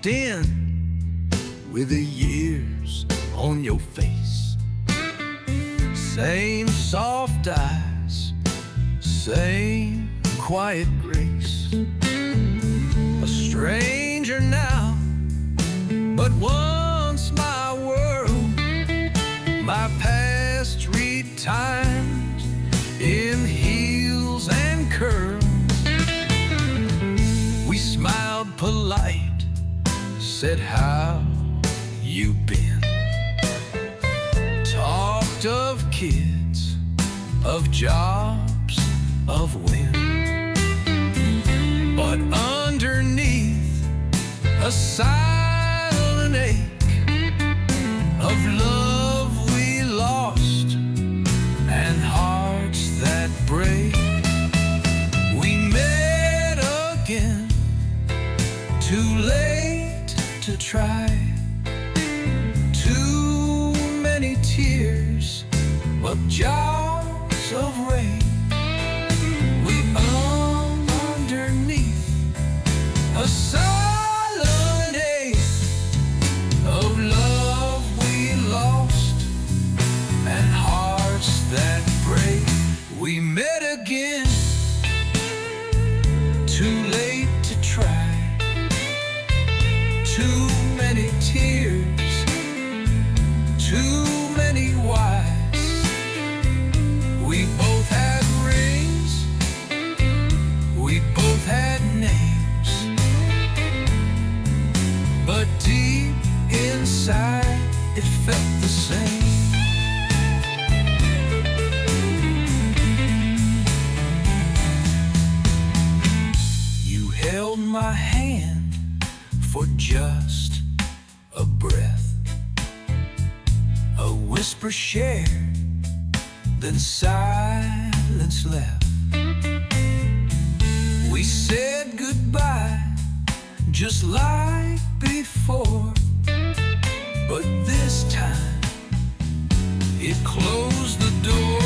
walked in with the years on your face. Same soft eyes, same quiet grace. A stranger now, but once my world, my past retimes in heels and curls. We smiled polite, said how you been. Talked of kids, of jobs, of when. But underneath a silent ache of love we lost and hearts that break, we met again, too late to try. Too many tears, but jars of rain. We underneath a silent ache of love we lost and hearts that break. We met again, too late to try. Too many tears, too many whys. We both had rings, we both had names, but deep inside it felt the same. You held my hand for just a breath, a whisper shared, then silence left. We said goodbye just like before, but this time it closed the door.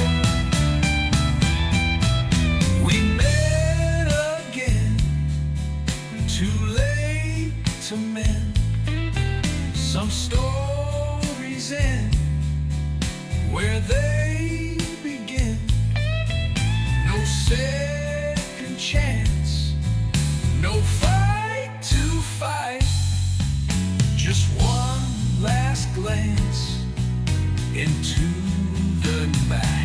We met again, too late to mend. Some stories end where they begin. No second chance, no fight to fight. Just one last glance into the night.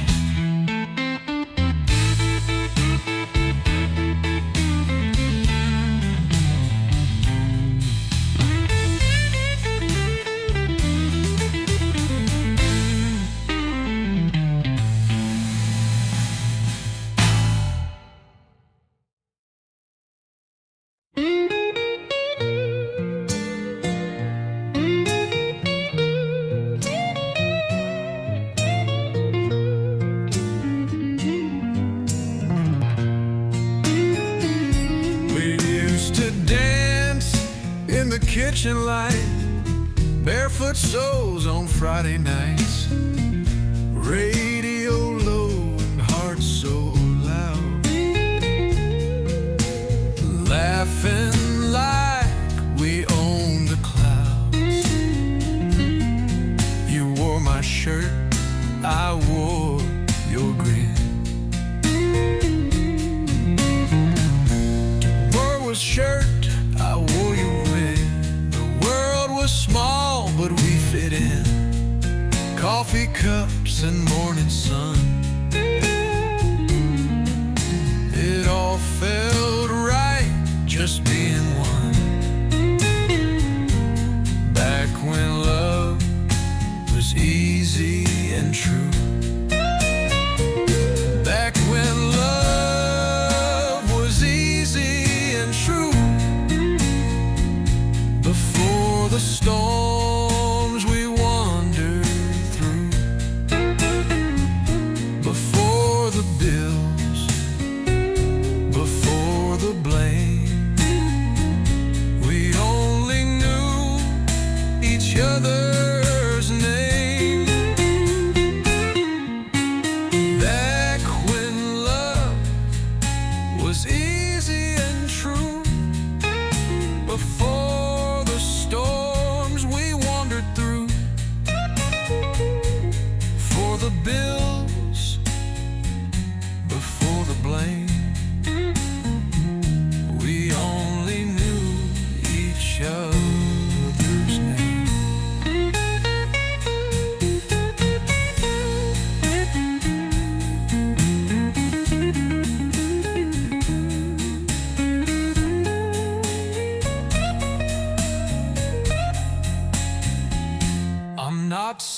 In the kitchen light, barefoot soles on Friday nights, radio low and heart so loud, laughing like we owned the clouds. You wore my shirt, I wore your grin. You wore was shirt, I wore your ring. The world was small, but we fit in. Coffee cups and morning sun. It all felt right, just being one. Back when love was easy and true. Back when love was easy and true. Before the storms we wandered through.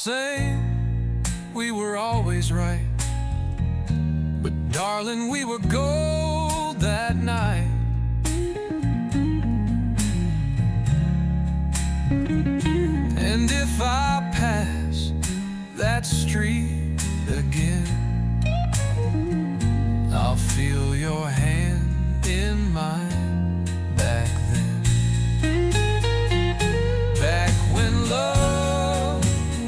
same, we were always right. But darling, we were gold that night. And if I pass that street again, I'll feel your hand in mine back then. Back when love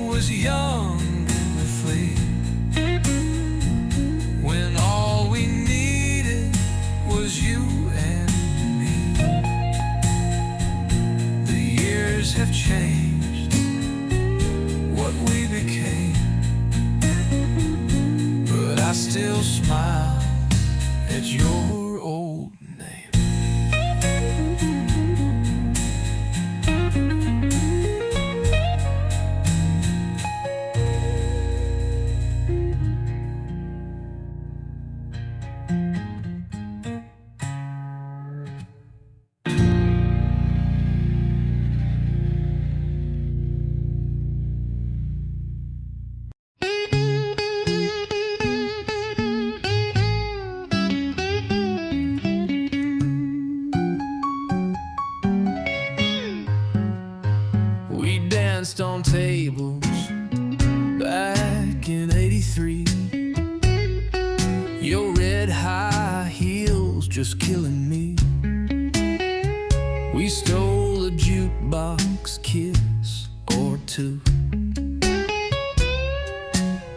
was young and free, when all we needed was you and me. The years have changed what we became, but I still smile at your old name. We danced on tables back in '83. Your red high heels just killing me. We stole a jukebox kiss or two.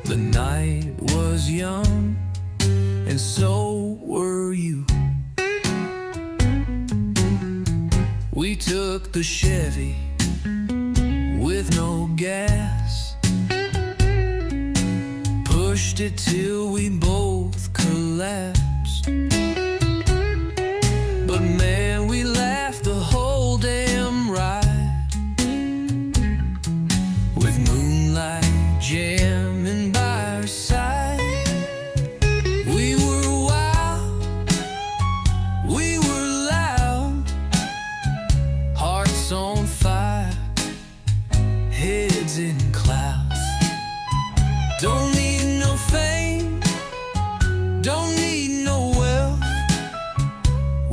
The night was young, and so were you. We took the Chevy with no gas, pushed it till we both collapsed. But man, we laughed the whole damn ride, with moonlight jamming by our side. We were wild, we were loud, hearts on fire, heads in clouds. Don't need no fame, don't need no wealth.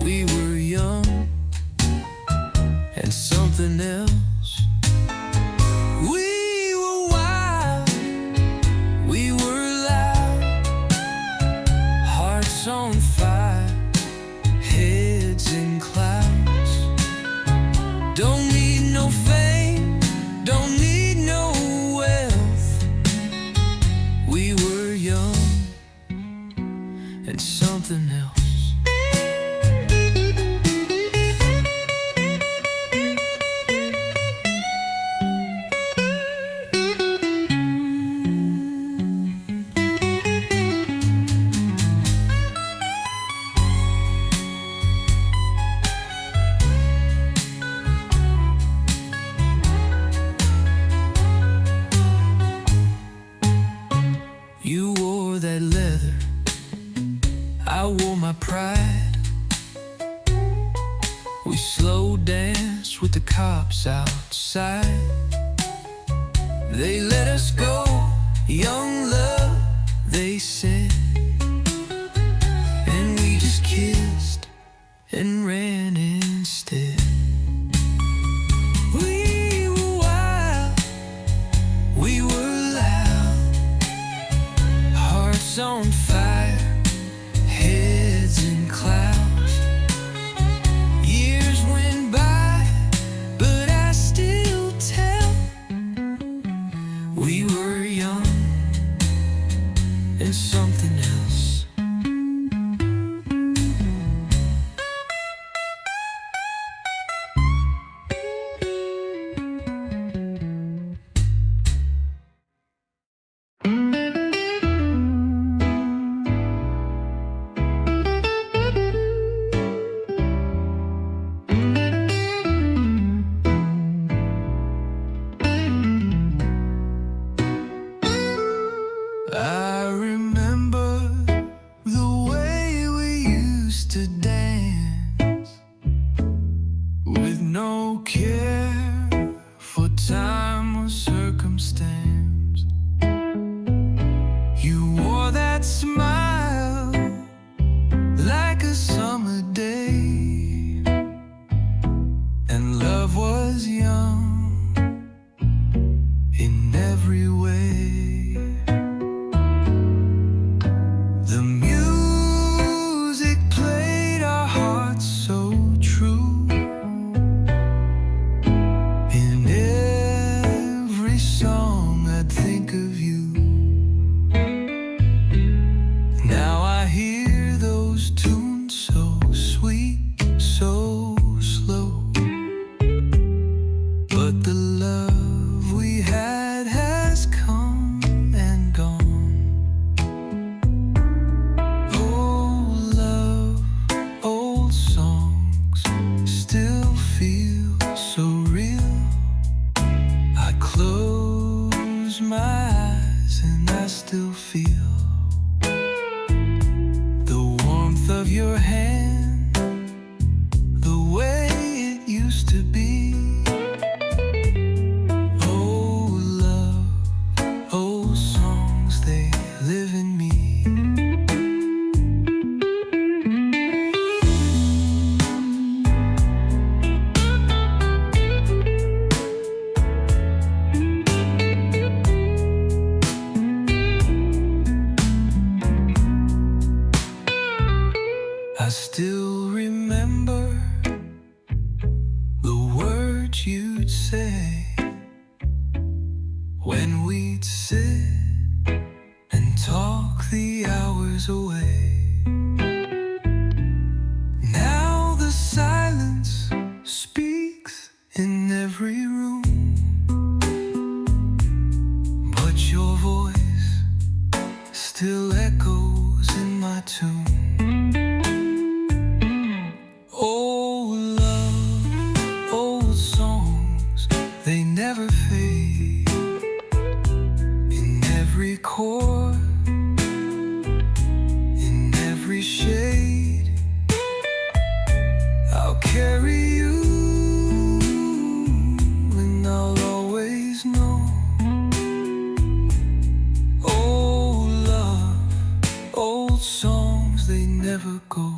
We were young and something else. We were wild, we were loud, hearts on fire, heads in clouds. Don't need no fame, don't need no wealth. We were young and something else. You wore that leather, I wore my pride. We slow danced with the cops outside. They let us go, young love, they said. And we just kissed and ran instead. We were wild, we were loud, hearts on fire, heads in clouds. Years went by, but I still tell we were young and something else. I remember the way we used to dance, with no care for time or circumstance. that smile like a summer day, and love was young in every way. The music played our hearts so true. In every song I'd think of you. Now I hear those tunes so sweet, so slow, but the love we had has come and gone. Oh love, old songs still feel so real. I close my eyes and I still feel of your hand, the way it used to be. Oh love, old songs, they live in me. I still remember the words you'd say when we'd sit and talk the hours away. Now the silence speaks in every room, but your voice still echoes in my tune. They never fade. In every chord, in every shade, I'll carry you, and I'll always know. Oh love, old songs, they never go.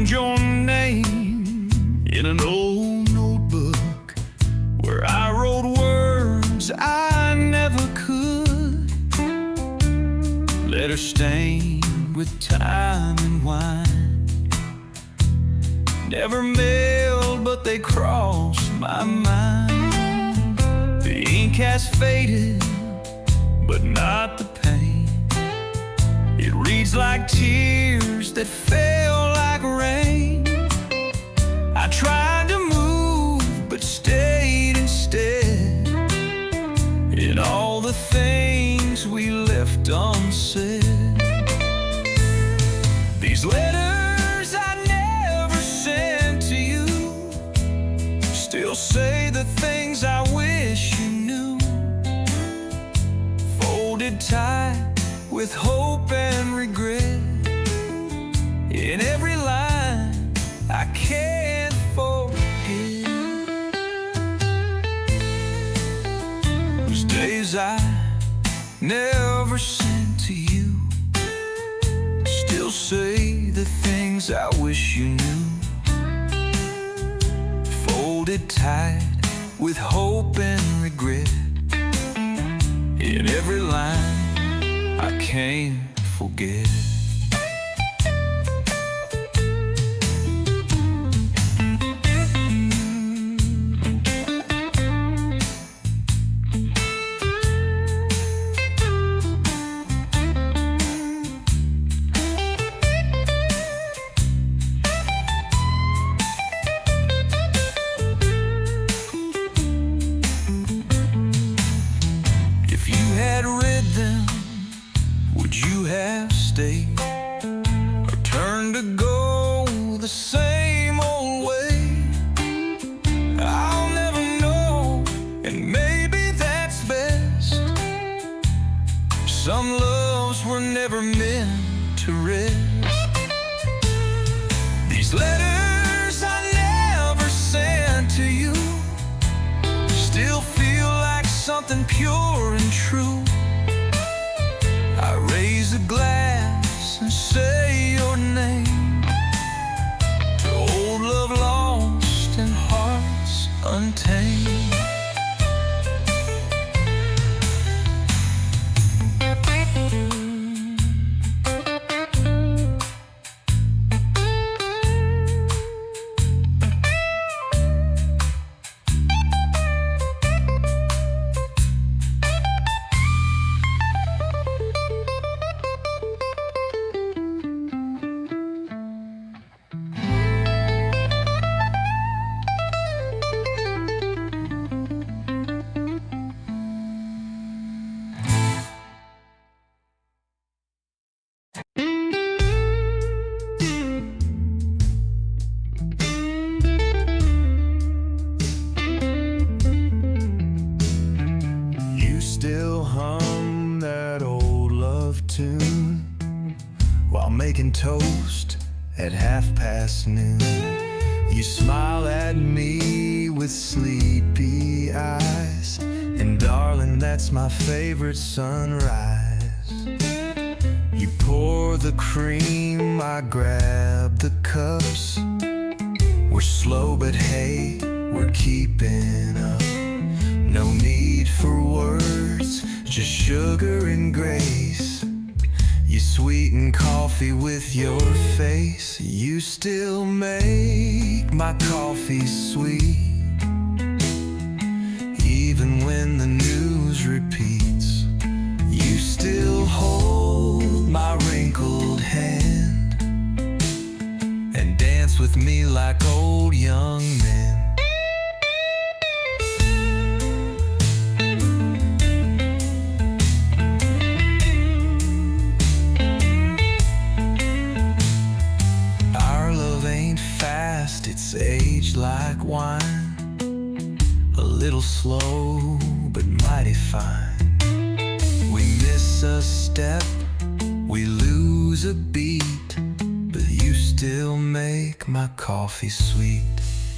Your name in an old notebook where I wrote words I never could. Letters stained with time and wine, never mailed, but they crossed my mind. The ink has faded, but not the pain. It reads like tears that fell like rain. I tried to move, but stayed instead. In all the things we left unsaid. These letters I never sent to you still say the things I wish you knew. Folded tight with hope and regret. In every line I can't forget. Those days I never sent to you still say the things I wish you knew. Folded tight with hope and regret. In every line I can't forget. stay, or turn to go the same old way. I'll never know, and maybe that's best. Some loves were never meant to rest. These letters I never sent to you still feel like something pure and true. I raise a glass and say your name to old love lost and hearts untamed. Still hum that old love tune while making toast at noon. You smile at me with sleepy eyes, and darling, that's my favorite sunrise. You pour the cream, I grab the cups. We're slow, but hey, we're keeping up. No need for words, just sugar and grace. You sweeten coffee with your face. You still make my coffee sweet, even when the news repeats. You still hold my wrinkled hand and dance with me like old young men. It's aged like wine, a little slow but mighty fine. We miss a step, we lose a beat, but you still make my coffee sweet.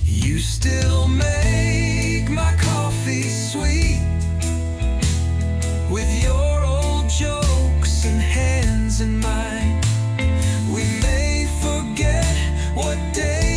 You still make my coffee sweet with your old jokes and hands in mine. We may forget what day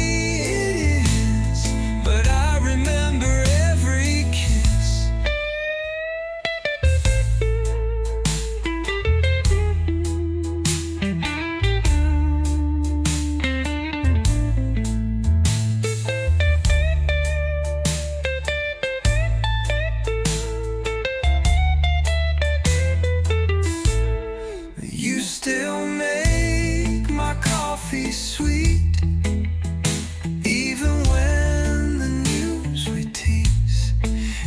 sweet, even when the news we tease.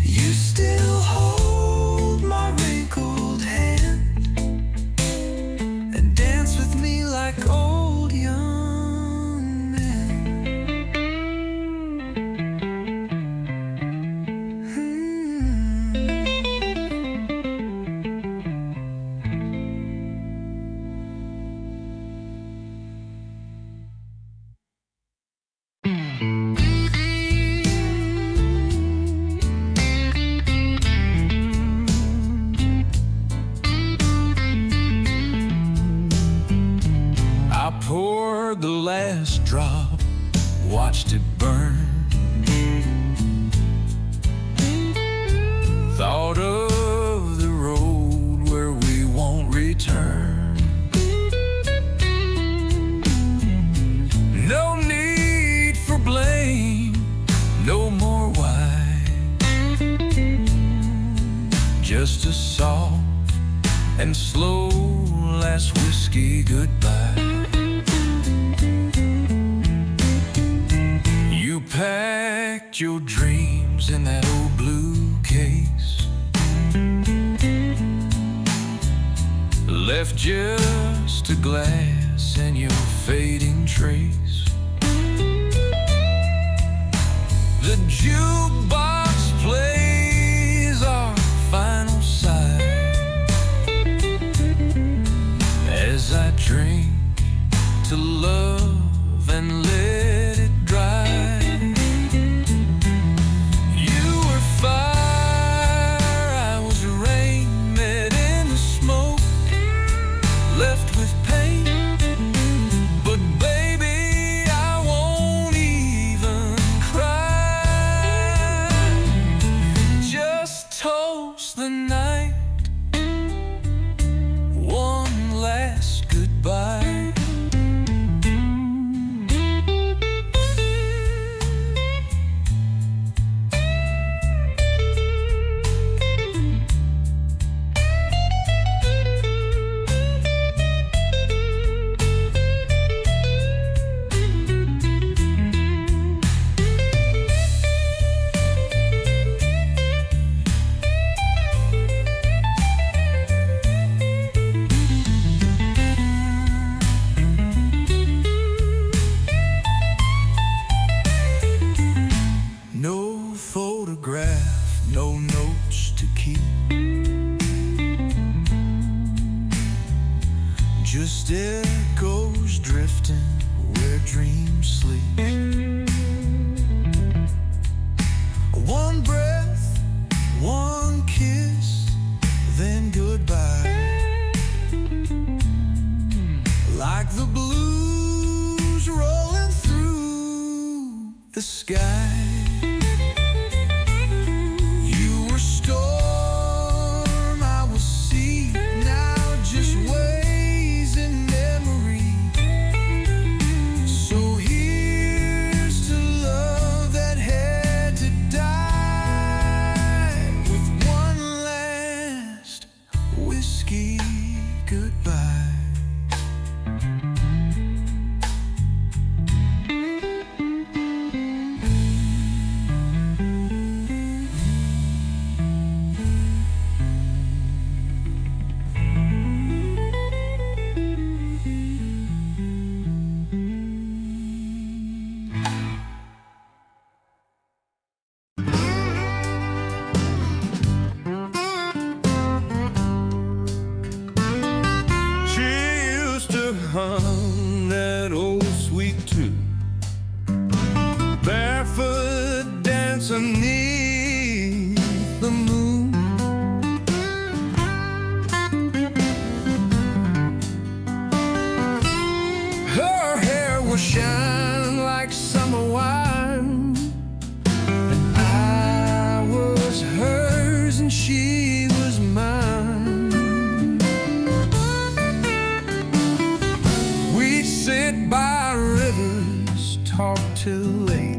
You still hold my wrinkled hand and dance with me like old young men. Poured the last drop, watched it burn. Thought of the road where we won't return. No need for blame, no more why. Just a soft and slow last whiskey goodbye. You packed your dreams in that old blue case, left just a glass and your fading trace. The jukebox plays our final side as I drink to love and let it dry. You were fire, I was rain, met in the smoke, left with pain. But baby, I won't even cry. Just toast the night, one last goodbye. No photograph, no notes to keep, just echoes drifting where dreams sleep. One breath, one kiss, then goodbye. Like the blues rolling through the sky. You were storm, I was sea, now just waves in memory. So here's to love that had to die, with one last whiskey goodbye. Hum that old sweet tune, barefoot dancing beneath the moon. Her hair was shine like summer wine, and I was hers and she was mine. Sit by rivers, talk till late,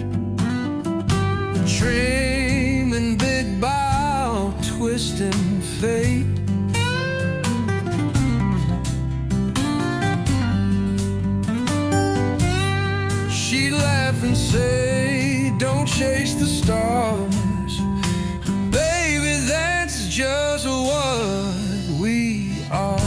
dreaming big bow, twisting fate. She'd laugh and say, don't chase the stars, baby, that's just what we are.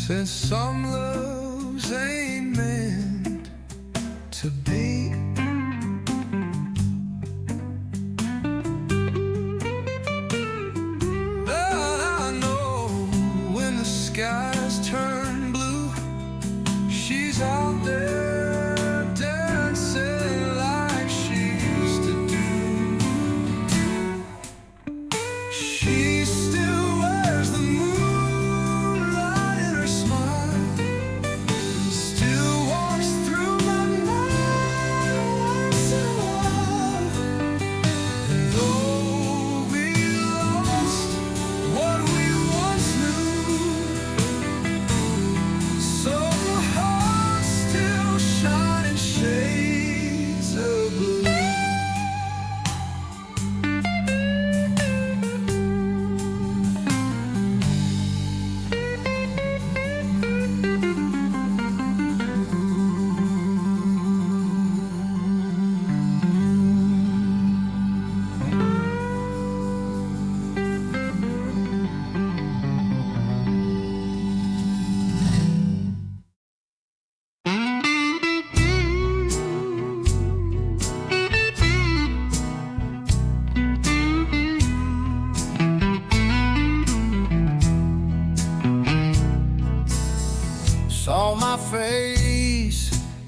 Said some loves ain't meant to be. But I know skies turn blue, she's out there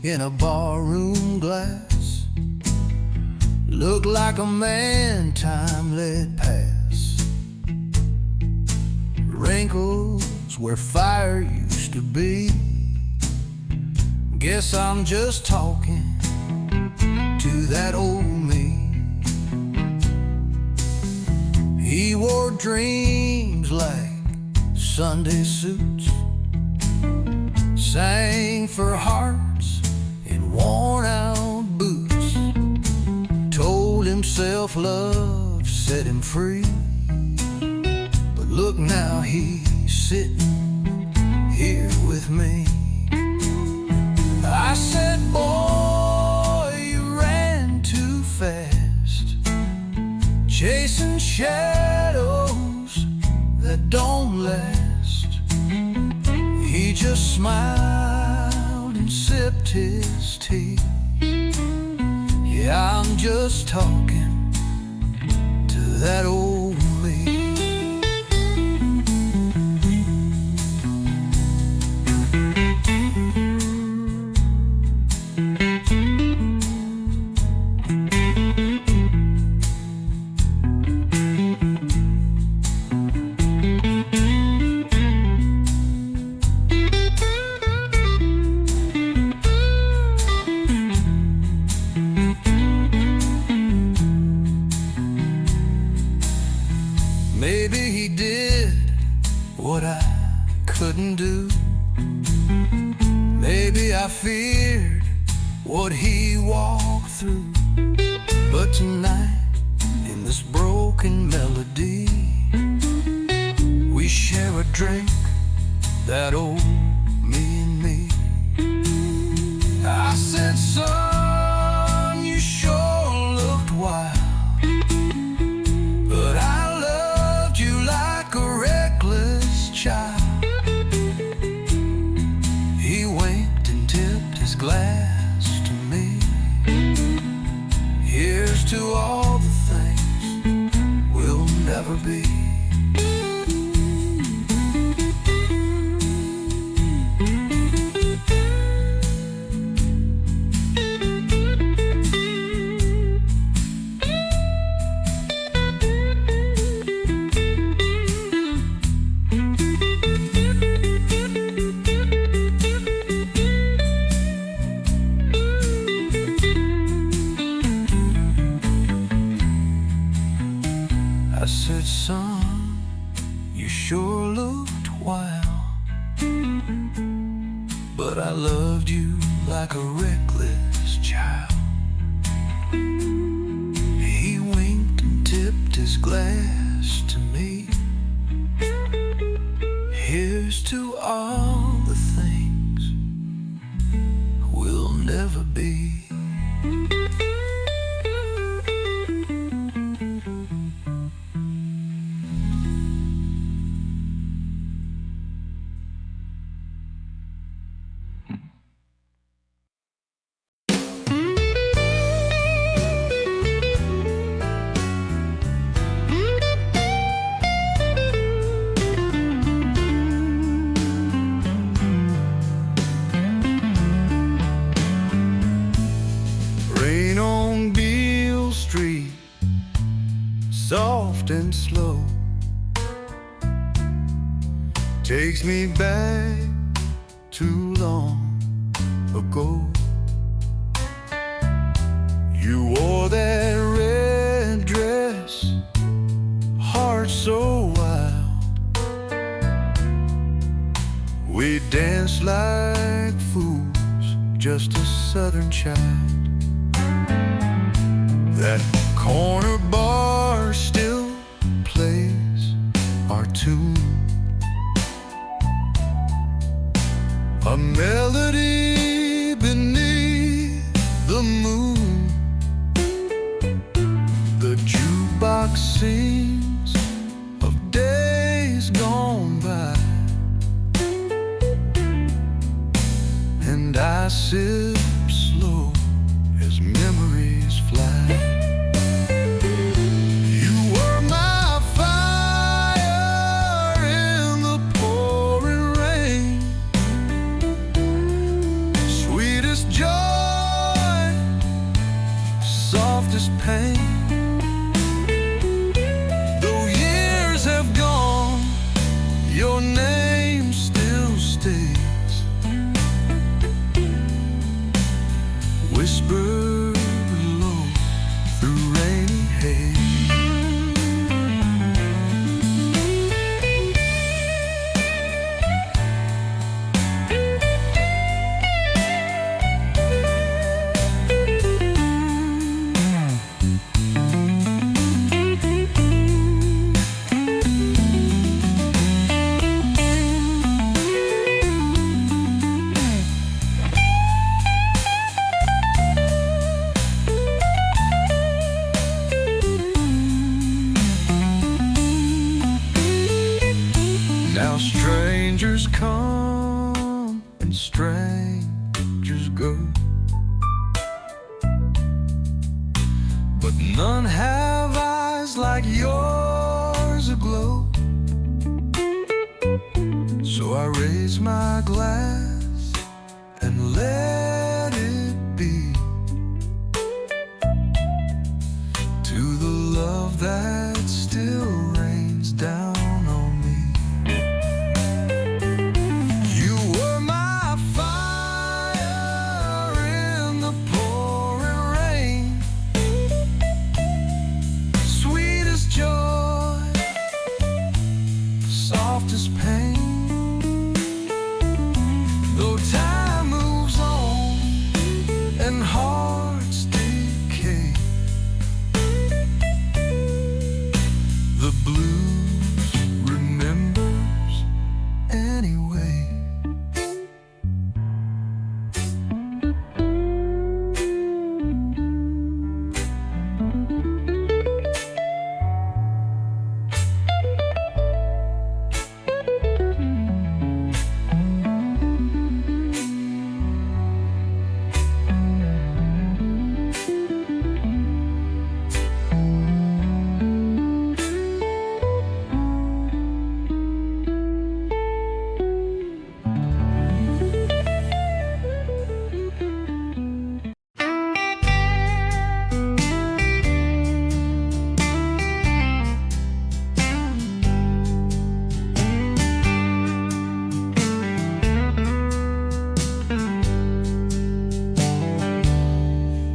in a barroom glass. Looked like a man time let pass. Wrinkles where fire used to be. Guess I'm just talking to that old me. He wore dreams like Sunday suits, sang for hearts in worn-out boots, told himself love set him free. But look now, he's sitting here with me. I said, boy, you ran too fast, chasing shadows that don't last. He just smiled and sipped his tea. Yeah, I'm just talking to that old me. Maybe he did what I couldn't do. Maybe I feared what he walked through. But tonight, in this broken melody, we share a drink, that old me and me. I said, son, you sure looked wild, but I loved you like a reckless child. He winked and tipped his glass to me. Here's to all the things we'll never be. I said, son, you sure looked wild, but I loved you like a reckless child. He winked and tipped his glass to me. Here's to all the things we'll never be. Rain on Beale Street, soft and slow, takes me back too long ago. You wore that red dress, heart so wild. We danced like fools, just a southern child. That corner bar still plays our tune, a melody beneath the moon. The jukebox sings of days gone by, and I sip slow as memories fly. pain. Though years have gone, your name still stays, whispered low through rainy haze. Now strangers come and strangers go, but none have eyes like yours aglow. So I raise my glass and let it be to the love that still rains down on me. Softest pain, though time moves on and hearts decay, the blues remembers anyway.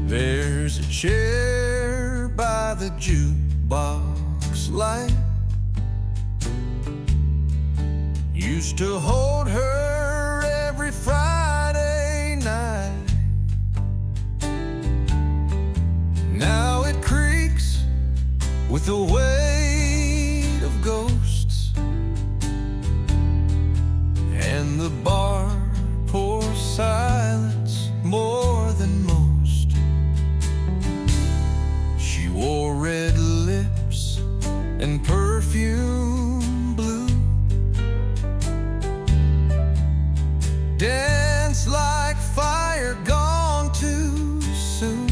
There's a chair by the jukebox light, used to hold her every Friday night. Now it creaks with the weight of ghosts, and the bar pours silence more than most. She wore red lips and perfume blue, danced like fire gone too soon.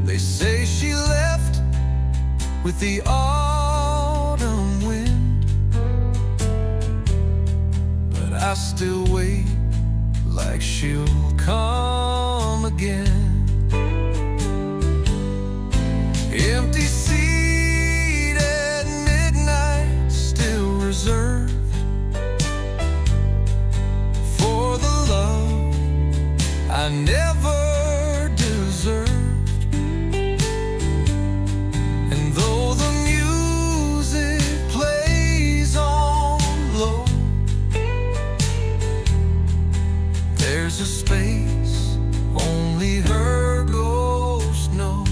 They say she left with the autumn wind, but I still wait like she'll come again. Empty seat at midnight, still reserved for the love I never deserved. And though the music plays on low, there's a space only her ghost knows.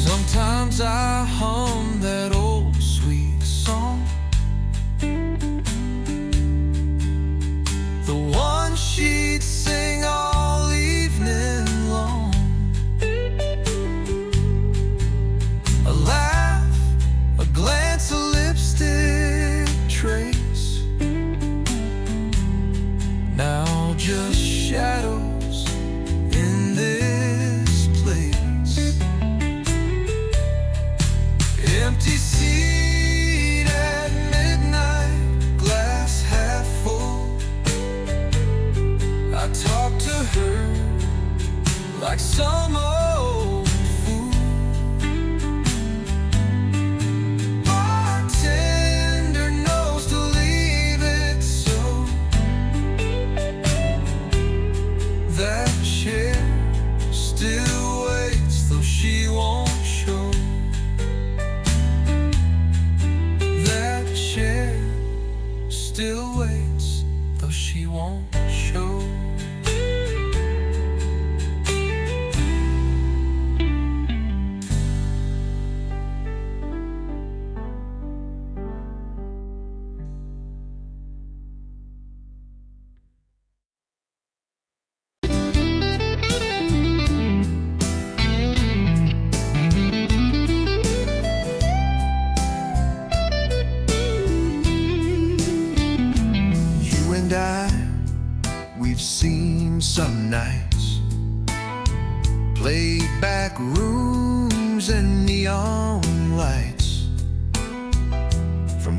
Sometimes I hum that old sweet song, the one she'd sing all evening long. Alas,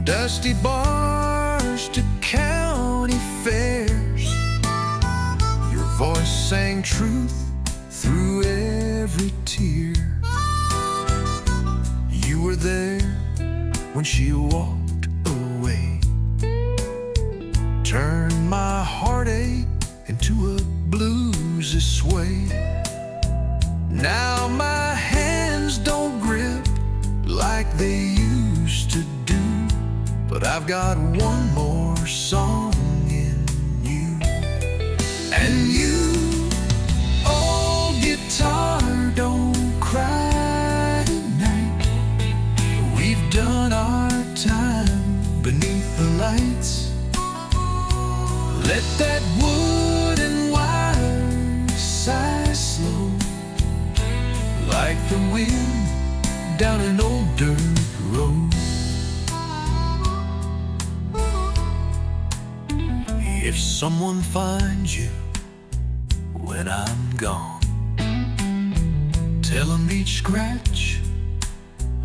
dusty bars to county fairs. Your voice sang truth through every tear. You were there when she walked away, turned my heartache into a bluesy sway. Now my hands don't grip like they used to do, but I've got one more song in you. And you, old guitar, don't cry tonight. We've done our time beneath the lights. Let that wood and wire sigh slow, like the wind down an old dirt road. If someone finds you when I'm gone, tell them each scratch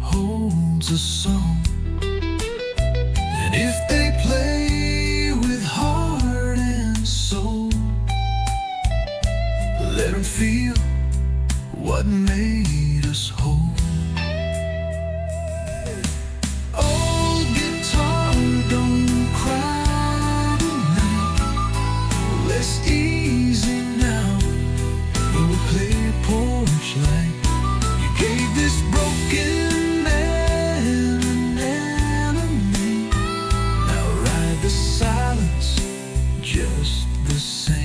holds a song. And if they play with heart and soul, let them feel what made us whole. Old guitar, don't cry tonight. Let's easy now. We'll play a porch light. You gave this broken man an enemy. Now ride the silence just the same.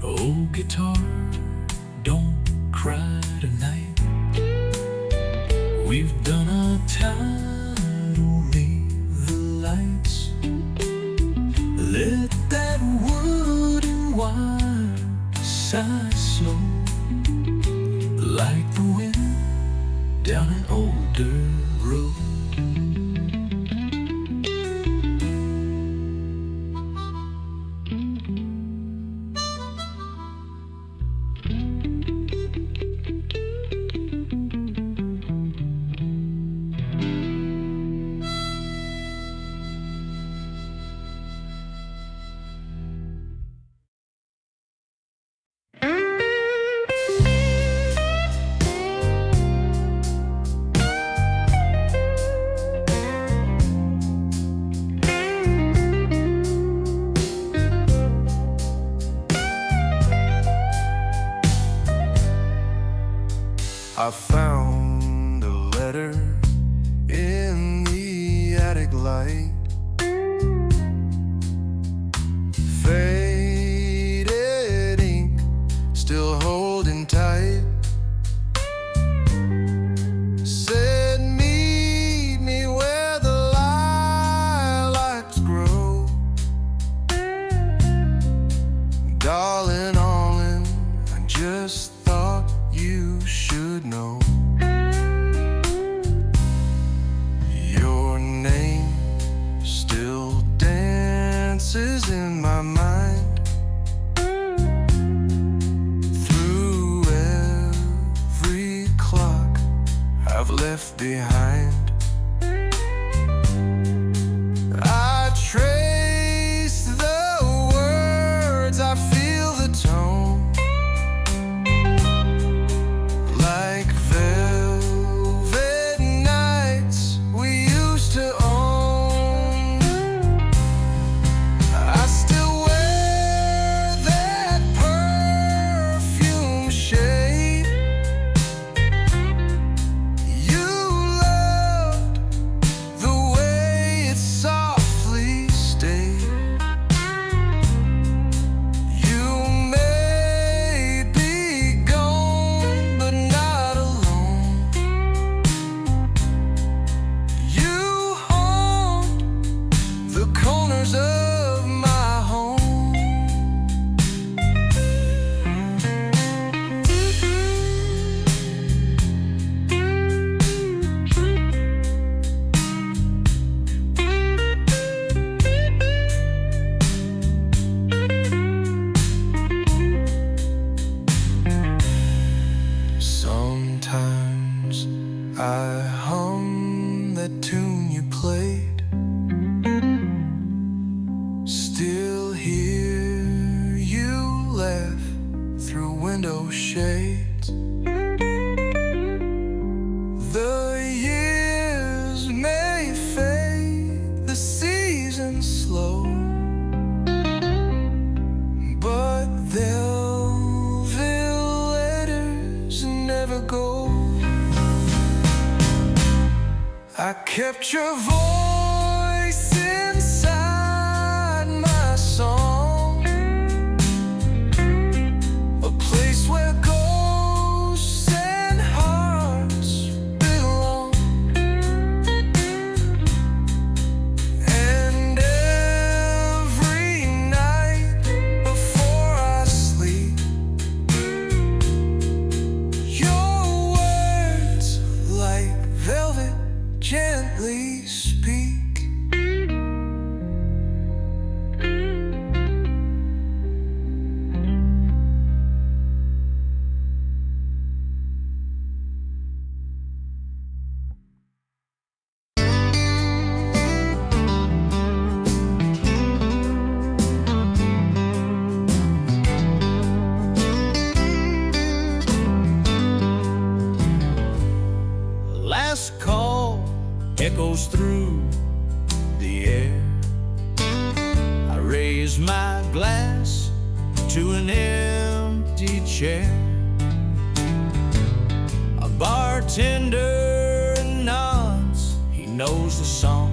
Oh, guitar, don't cry tonight. We've done our time beneath the lights. Let that wood and wire sigh slow, like the wind down an old dirt road. I found a letter in the attic light, faded ink still holding tight. Said meet me where the lilacs grow. Darling, all in, I just thought you should know. Your name still dances in my mind, through every clock I've left behind. I trace the words, I feel the tone, like velvet nights we used to own. I still wear that perfume shade you love I hum that tune you played, still hear you laugh through window shades. The years may fade, the seasons slow, but they'll letters never go. I kept your voice inside my song, a place where ghosts and hearts belong. And every night before I sleep, your words like velvet gently speak. Last call echoes through the air. I raise my glass to an empty chair. A bartender nods, he knows the song.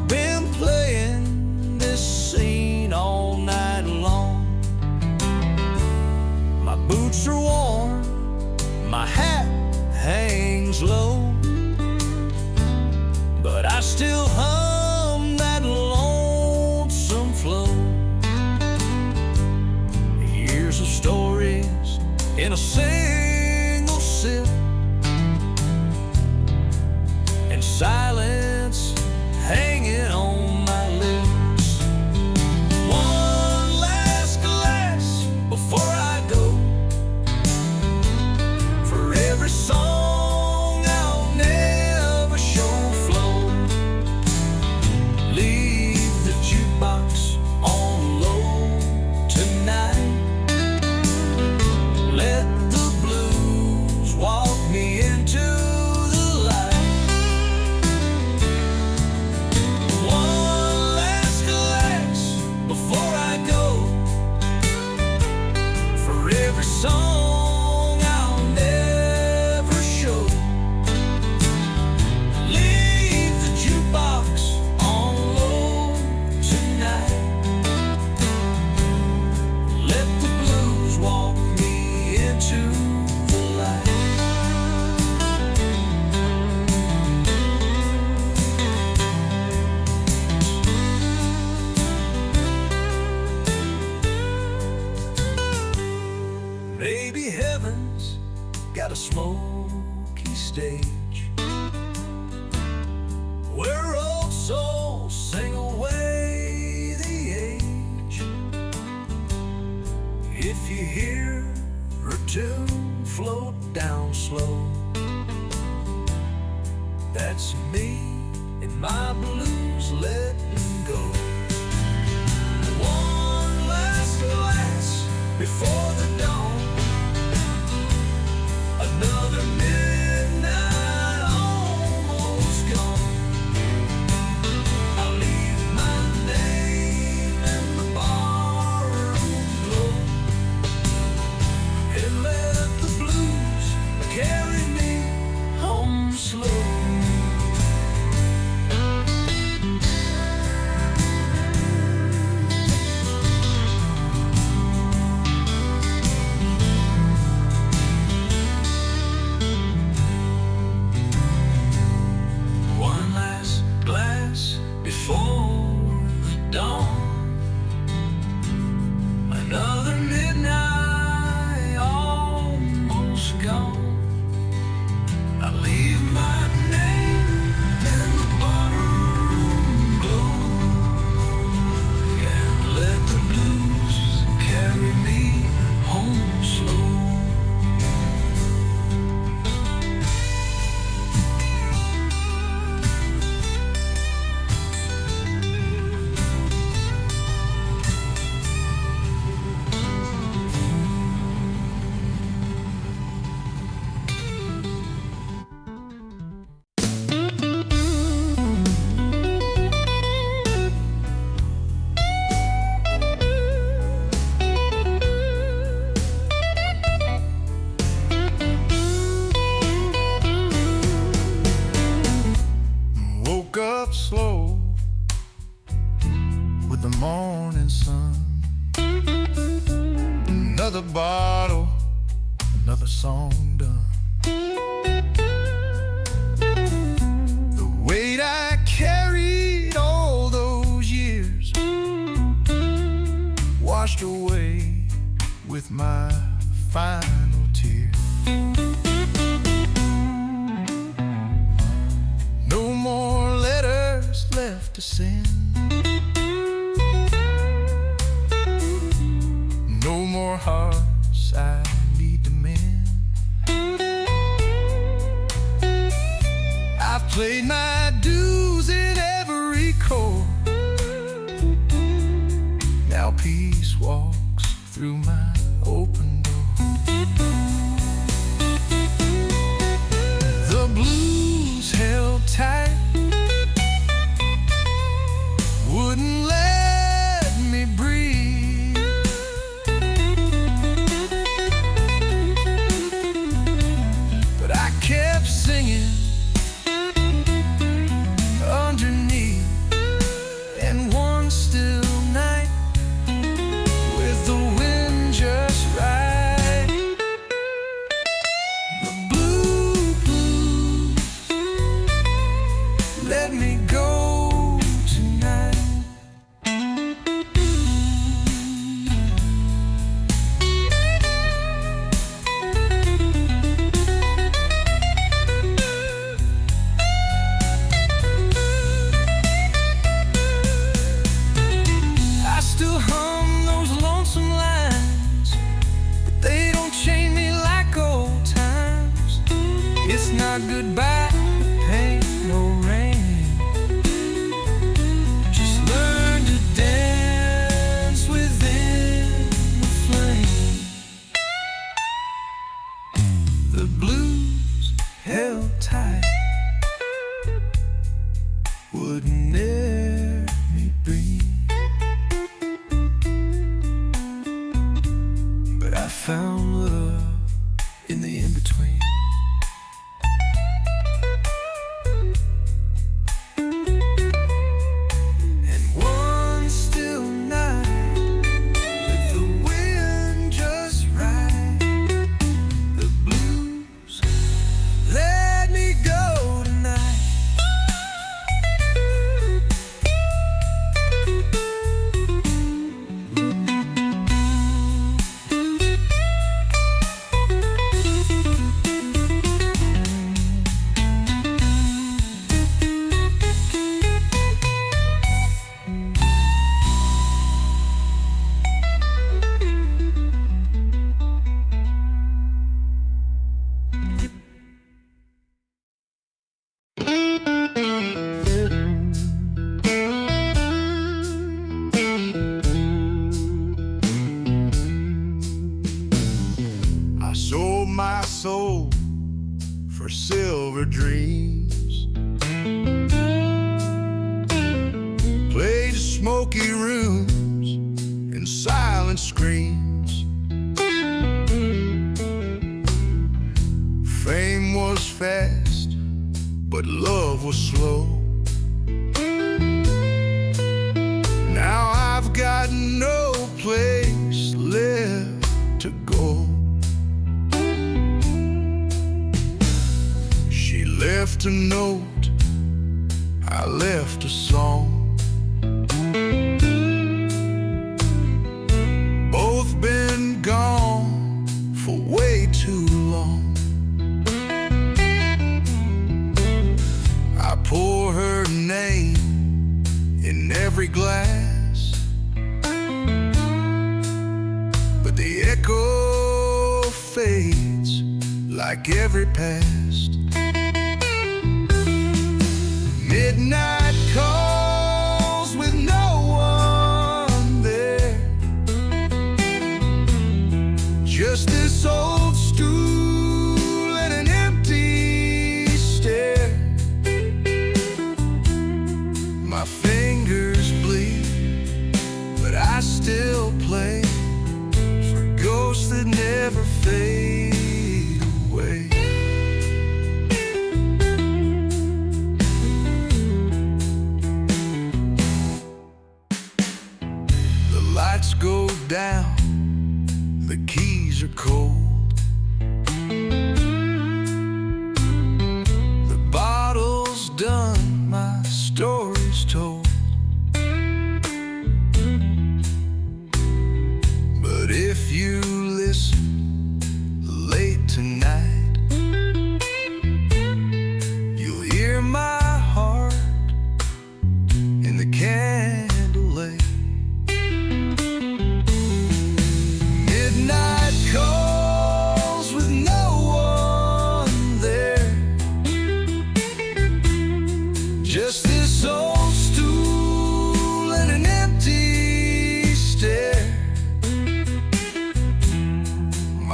Been playing this scene all night long. My boots are warm, my hat hangs low, but I still hum that lonesome flow. Years of stories in a single sip, and silence hanging on my lips. One last glass before I go, for every song I'll never show flow. Leave the jukebox on low tonight. Let the blues walk me into the light. One last glass before I go, for every song I'll never show. Leave the jukebox on low tonight. Let the blues walk me into the light. Maybe heaven's got a smoky stage where old souls sing away the age. If you hear her tune float down slow, that's me and my blues letting go. One last glass before the dawn, another midnight almost gone. I'll leave my name in the barroom glow, and let the blues carry me home slow. bottle, another song done. The weight I carried all those years washed away with my final tear. No more letters left to send, no more hearts I need to mend. I've played my dues in every chord. Now peace walks through my open door. The blues held tight, wouldn't let me breathe. But I kept singing underneath, and one still night, with the wind just right, the blue blues let me go tonight. I still hum those lonesome lines, but they don't chain me like old times. It's not goodbye, pain, no rain. Just learn to dance within the flame. The blues held tight, wouldn't let me breathe. But I found love in the in-between. And one still night, with the wind just right, the blues let me go tonight. I sold my soul for silver dreams, played smoky rooms and silent screams. Fame was fast, but love was slow. Now I've got no place left to go. She left a note, I left a song. Both been gone for way too long. I pour her name in every glass, but the echo fades like every past. Midnight calls with no one there, just this old stool and an empty stare. My fingers bleed, but I still play for ghosts that never fade away. The lights go down, the keys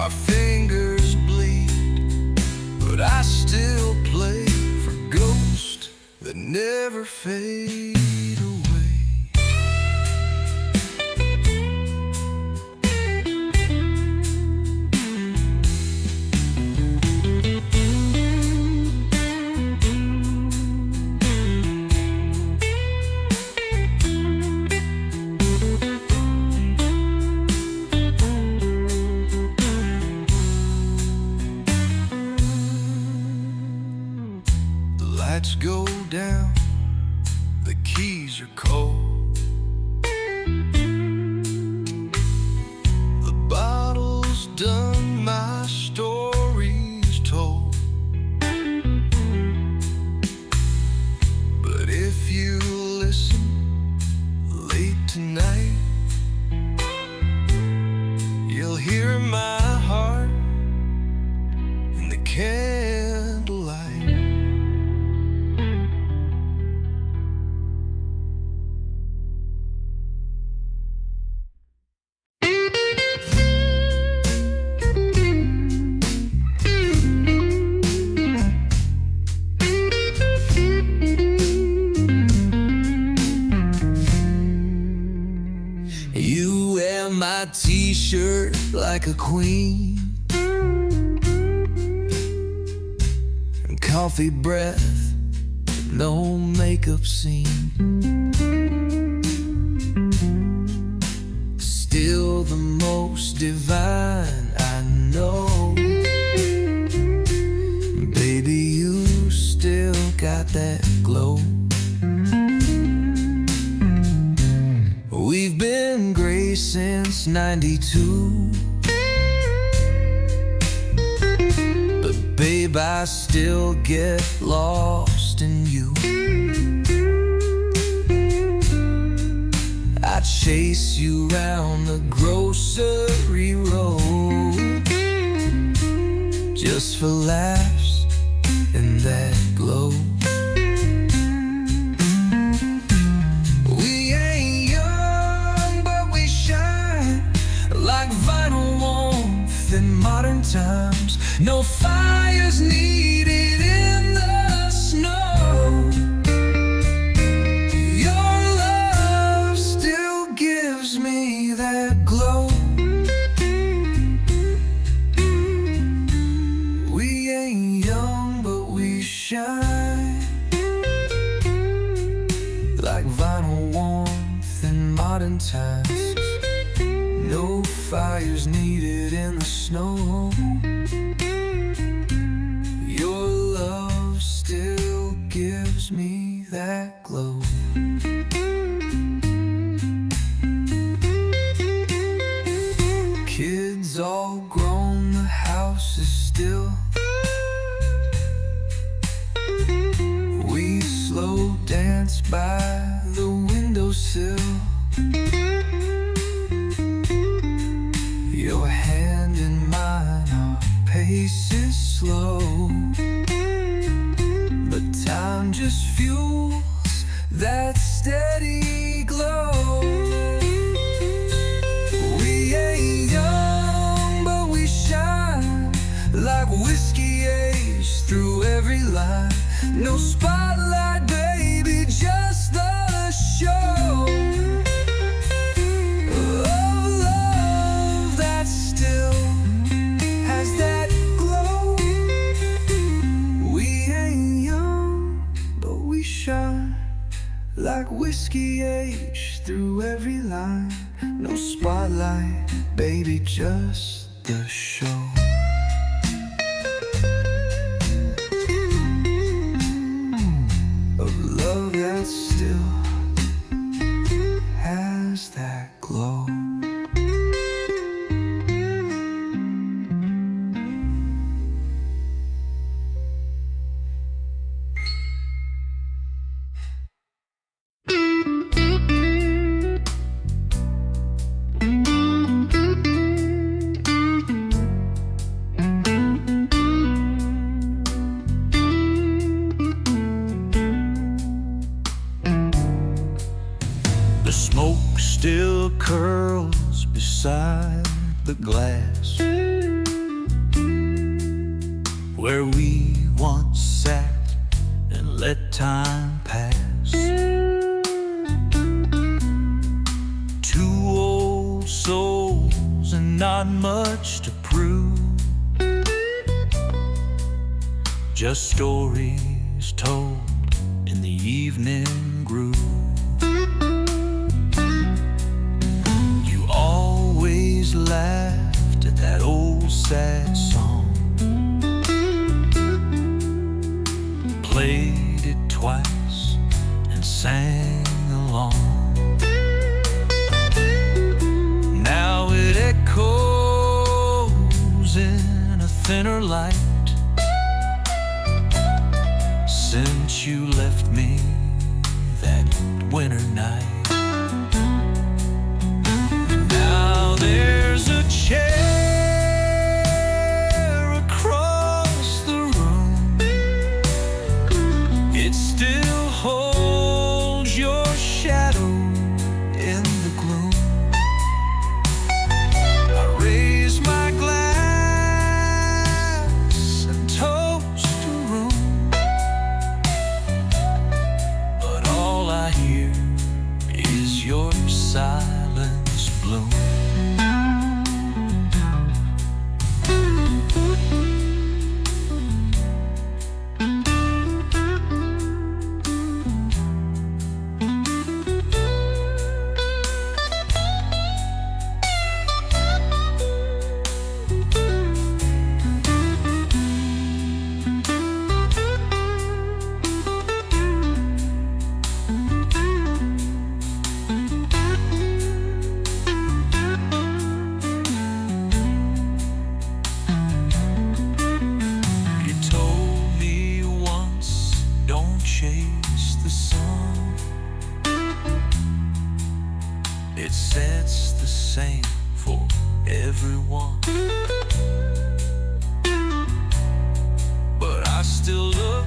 My fingers bleed, but I still play for ghosts that never fade away. Lights go down, the keys are cold. The bottle's done, my story's told. But if you listen late tonight, you'll hear my heart in the candlelight. You wear my t-shirt like a queen, and coffee breath, no makeup scene. Still the most divine I know. Baby, you still got that glow. We've been gray since '92, but babe, I still get lost in you. I chase you round the grocery road just for laughs and that glow. Like vinyl warmth in modern times, no fires needed in the snow. Your love still gives me that glow. We ain't young, but we shine like vinyl warmth in modern times. No fires needed in the snow. Your love still gives me that glow. Kids all grown, the house is still. We slow dance by the windowsill. Your hand in mine, our pace is slow, but time just fuels that steady glow. We ain't young, but we shine like whiskey aged through every line. No spotlight, baby, just the show. Like whiskey aged through every line. No spotlight, baby, just the show. Of love that still has that glow. The smoke still curls beside the glass. just stories told in the evening groove. You always laughed at that old sad song, played it twice and sang along. Now it echoes in a thinner light since you left me that winter night. Now there's a chair across the room. It still holds your shadow in the gloom. I raise my glass and toast the room, but all I hear is your silence bloom. Chase the sun. It sets the same for everyone, but I still look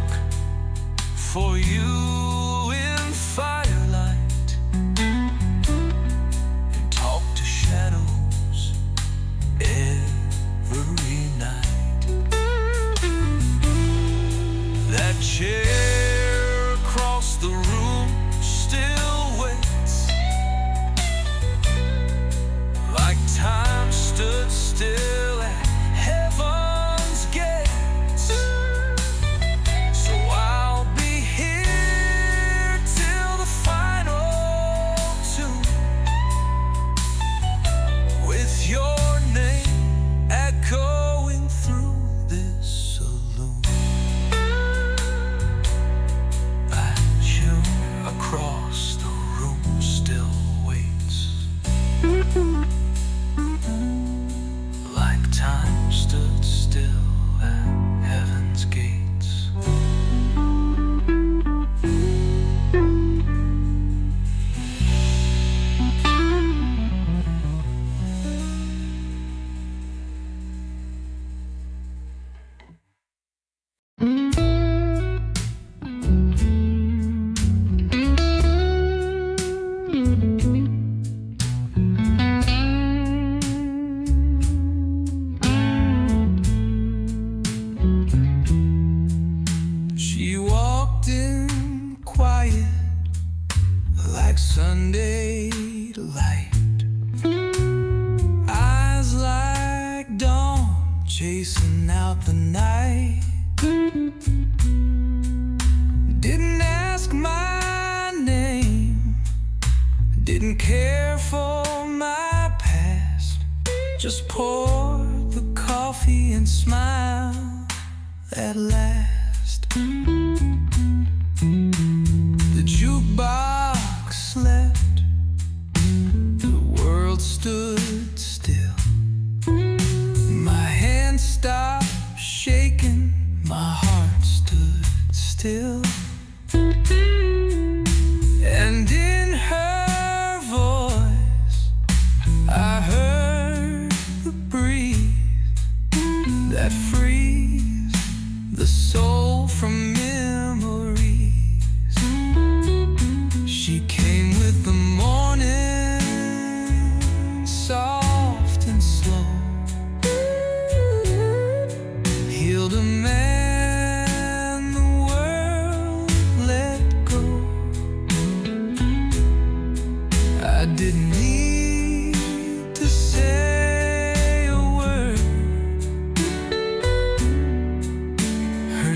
for you in firelight and talk to shadows every night. That chair across the room still waits, like time stood still at heaven's gates. So I'll be here till the final tune, with your name echoing through this saloon. Across the room still waits, like time stood still at heaven's gates. She walked in quiet like Sunday light, eyes like dawn chasing out the night. Didn't ask my name, didn't care for my past, just poured the coffee and smiled at last. The jukebox slept, the world stood still. My hand stopped shaking, my heart stood still. And in her voice I heard the breeze that frees the soul from memories. She came with the morning, soft and slow, healed a man the world let go. I didn't need to say a word. Her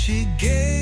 she gave